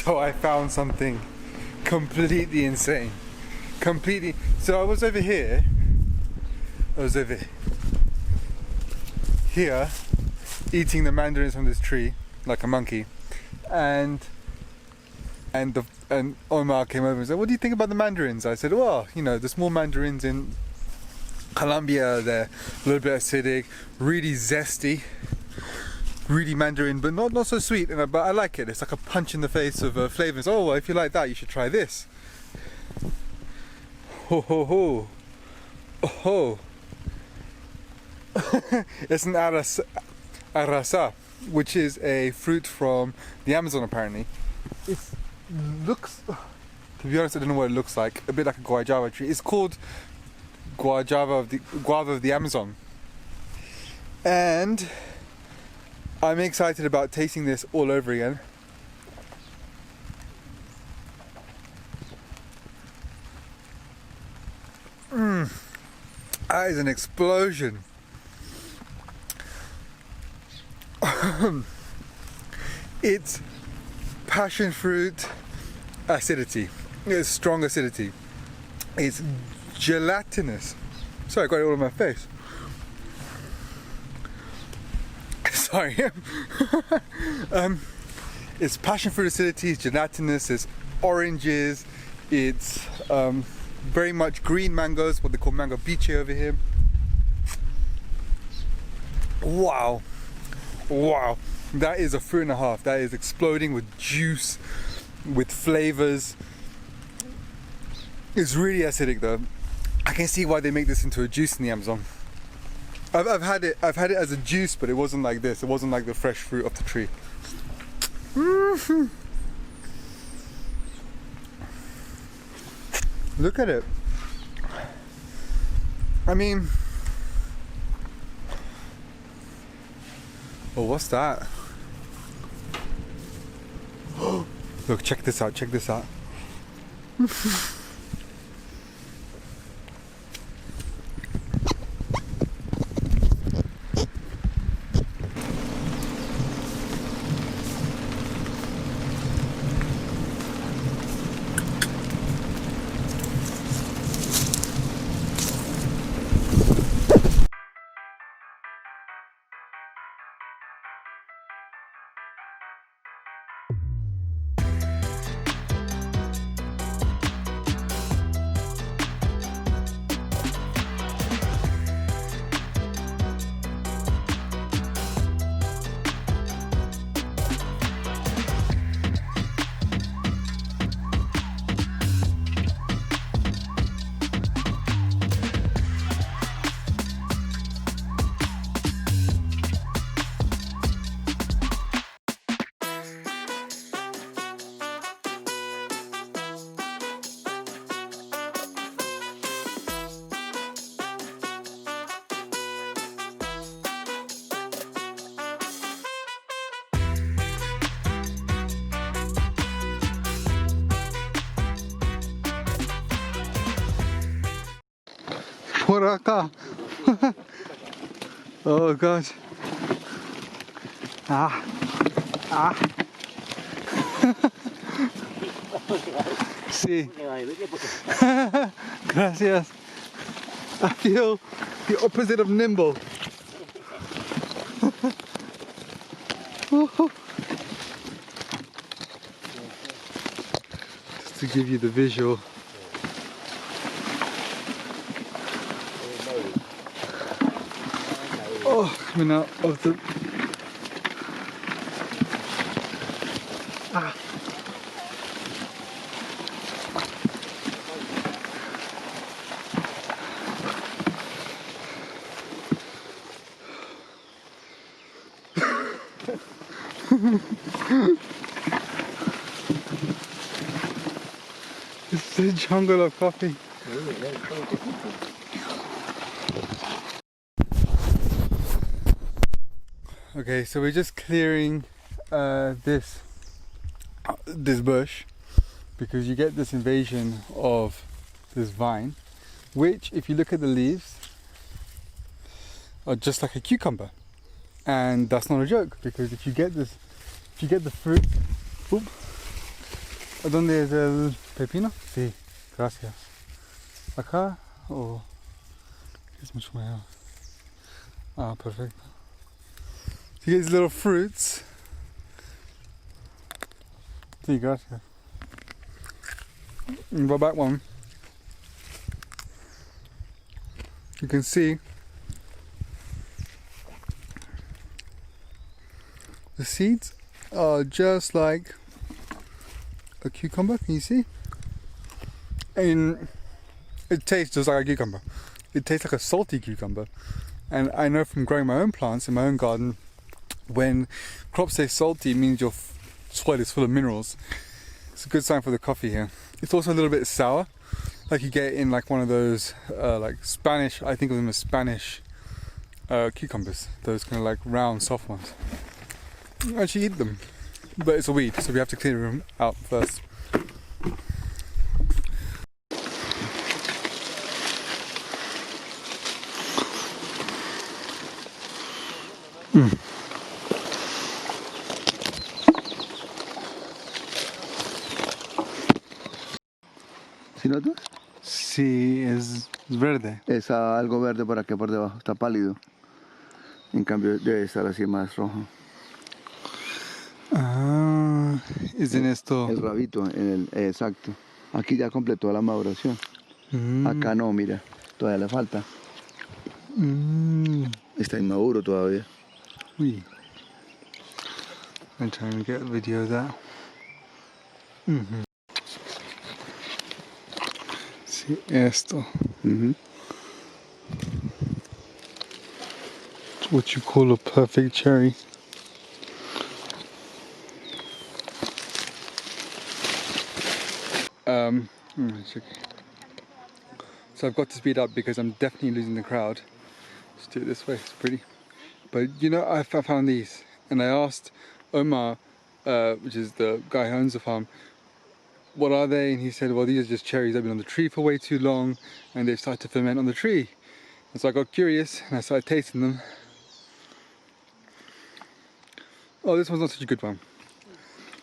So I found something completely insane. Completely. So I was over here. Here, eating the mandarins from this tree like a monkey, and Omar came over and said, "What do you think about the mandarins?" I said, "Well, you know, the small mandarins in Colombia, they're a little bit acidic, really zesty, really mandarin, but not so sweet. But I like it. It's like a punch in the face of flavors. Oh, well, if you like that, you should try this." Ho ho ho, oh ho. It's an arasa, which is a fruit from the Amazon apparently. It looks, to be honest, I don't know what it looks like. A bit like a guayaba tree. It's called guava of the Amazon, and I'm excited about tasting this all over again. That is an explosion. It's passion fruit acidity. It's strong acidity. It's gelatinous. Sorry, I got it all on my face. Sorry. It's passion fruit acidity, it's gelatinous, it's oranges, it's very much green mangoes, what they call mango biche over here. Wow. Wow. That is a fruit and a half. That is exploding with juice, with flavors. It's really acidic though. I can see why they make this into a juice in the Amazon. I've had it as a juice, but it wasn't like this. It wasn't like the fresh fruit off the tree. Look at it. I mean, oh, what's that? Look, check this out, check this out. Por acá. Oh gosh. Sí. Gracias. I feel the opposite of nimble. Just to give you the visual. Oh, coming out of the... It's the jungle of coffee. Okay, so we're just clearing this bush because you get this invasion of this vine, which, if you look at the leaves, are just like a cucumber, and that's not a joke, because if you get the fruit, ¿Dónde es el pepino? Sí, gracias. ¿Acá o es mucho mejor? Ah, perfecto. So you get these little fruits. Sí, gracias. And the back one, you can see the seeds are just like a cucumber. Can you see? And it tastes just like a cucumber. It tastes like a salty cucumber. And I know from growing my own plants in my own garden, when crops taste salty, it means your soil is full of minerals. It's a good sign for the coffee here. It's also a little bit sour, like you get in like one of those like Spanish, I think of them as Spanish cucumbers, those kind of like round soft ones. You actually eat them, but it's a weed, so we have to clear them out first. ¿Sí notas? Sí, es verde. Está algo verde por aquí por debajo, está pálido. En cambio debe estar así más rojo. Ah, es en esto. El rabito, exacto. Aquí ya completó la maduración. Acá no, mira, todavía le falta. Está inmaduro todavía. Uy. I'm trying to get a video of that. Sí, esto. It's what you call a perfect cherry. So I've got to speed up because I'm definitely losing the crowd. Just do it this way, it's pretty. But you know, I found these, and I asked Omar, which is the guy who owns the farm, what are they? And he said, well, these are just cherries. They've been on the tree for way too long, and they've started to ferment on the tree. And so I got curious, and I started tasting them. Oh, this one's not such a good one.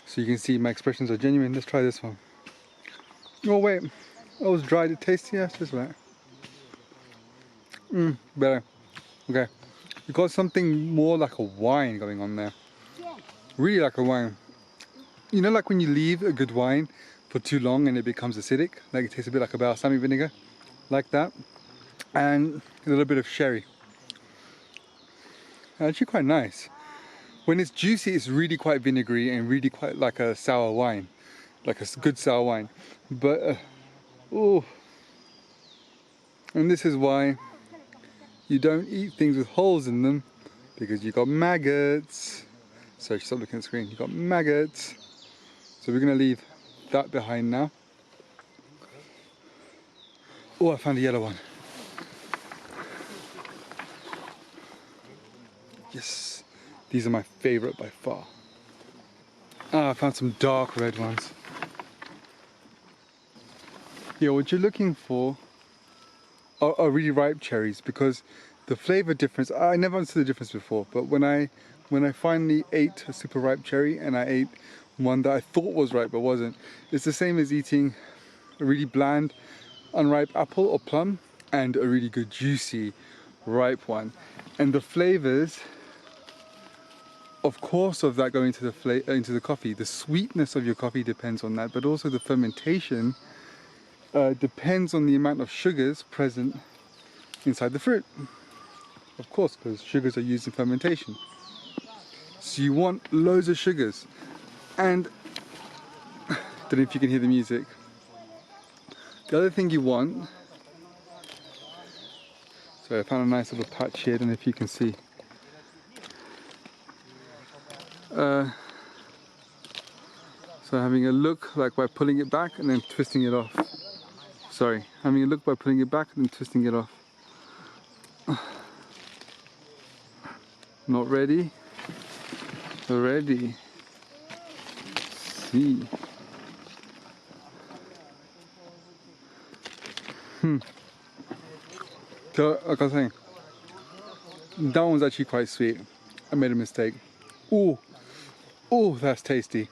So you can see my expressions are genuine. Let's try this one. Oh wait, I was dry to taste. Yeah, it's just right. Better. Okay. You got something more like a wine going on there. Really like a wine. You know, like when you leave a good wine for too long and it becomes acidic, like it tastes a bit like a balsamic vinegar, like that. And a little bit of sherry. Actually quite nice. When it's juicy, it's really quite vinegary and really quite like a sour wine, like a good sour wine. But oh, and this is why you don't eat things with holes in them, because you got maggots. So stop looking at the screen. You got maggots. So we're gonna leave that behind now. Oh, I found a yellow one. Yes, these are my favorite by far. Ah, I found some dark red ones. Yeah, what you're looking for are really ripe cherries, because the flavor difference, I never understood the difference before, but when I finally ate a super ripe cherry and I ate one that I thought was ripe but wasn't, it's the same as eating a really bland unripe apple or plum and a really good juicy ripe one. And the flavors, of course, of that going into the coffee, the sweetness of your coffee depends on that, but also the fermentation depends on the amount of sugars present inside the fruit. Of course, because sugars are used in fermentation. So you want loads of sugars. And I don't know if you can hear the music. The other thing you want, so I found a nice little patch here, I don't know if you can see. So having a look like by pulling it back and then twisting it off. Sorry, having a look by pulling it back and then twisting it off. Not ready? Ready. See. So, like I was saying, that one's actually quite sweet. I made a mistake. Ooh, oh, that's tasty.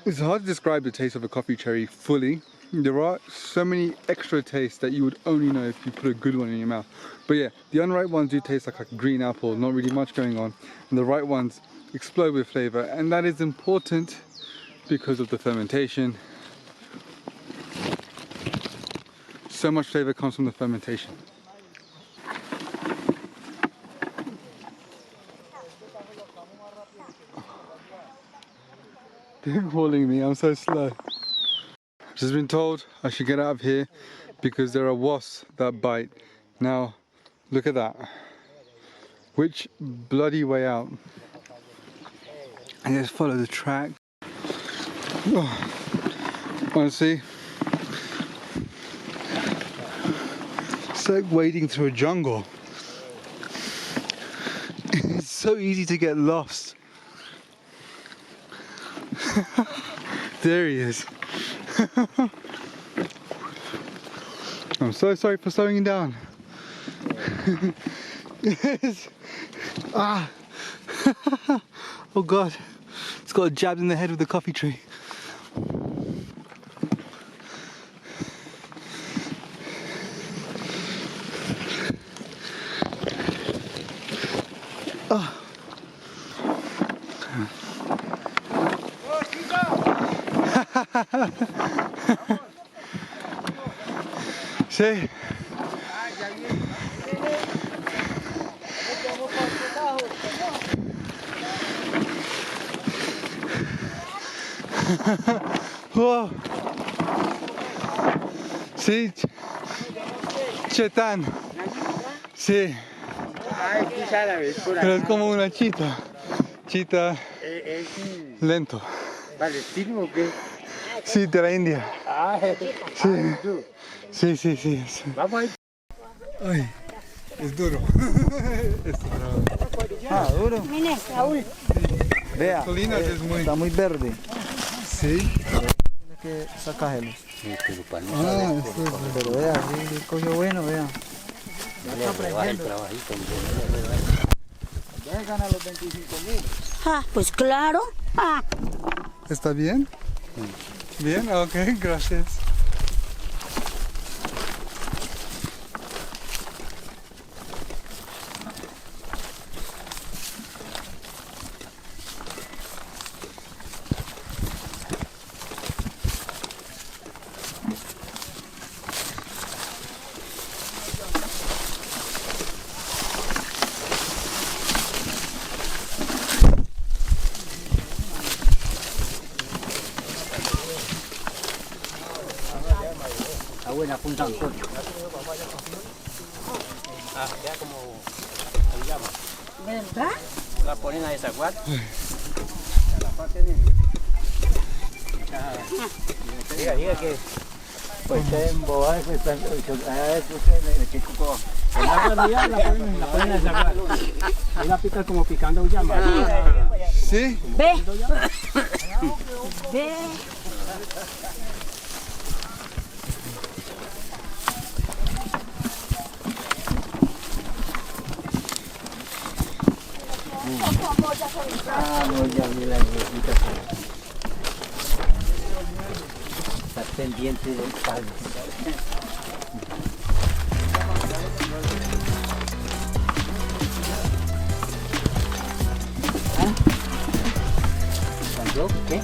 It's hard to describe the taste of a coffee cherry fully. There are so many extra tastes that you would only know if you put a good one in your mouth. But yeah, the unripe ones do taste like a green apple, not really much going on. And the ripe ones explode with flavor, and that is important because of the fermentation. So much flavor comes from the fermentation. They're calling me, I'm so slow. I've just been told I should get out of here because there are wasps that bite. Now, look at that. Which bloody way out? And just follow the track. Oh, honestly, it's like wading through a jungle. It's so easy to get lost. There he is. I'm so sorry for slowing him down. Yes. Ah. Oh God. It's got jabbed in the head with the coffee tree. Oh. Sí. Oh. Sí. Chetán. Sí. Pero es como una chita. Chita lento. ¿Palestino o qué? Sí, de la India. Sí. Sí. Vamos a ir. Ay, es duro. Es duro. Ah, duro. Mire, Raúl. Vea, Colinas es muy... está muy verde. Sí. Tienes que sacárselos. Ah, esto es... Pero vea, sí, cogió bueno, vea. Ya está aprendiendo. Ya gana los 25.000. Ah, pues claro. Ah. ¿Está bien? Bien, ok, gracias. Buena punta en coche. Ah, ya como se llama. ¿Verdad? La ponen a desaguar. Diga que pues está embobada, pues está que cuco. En la realidad la ponen a desaguar. Ahí la pica como picando llama. ¿Sí? Ve. Ve. Ah, no, ya vi la viejita. Está pendiente del palo. ¿Ah? ¿Qué?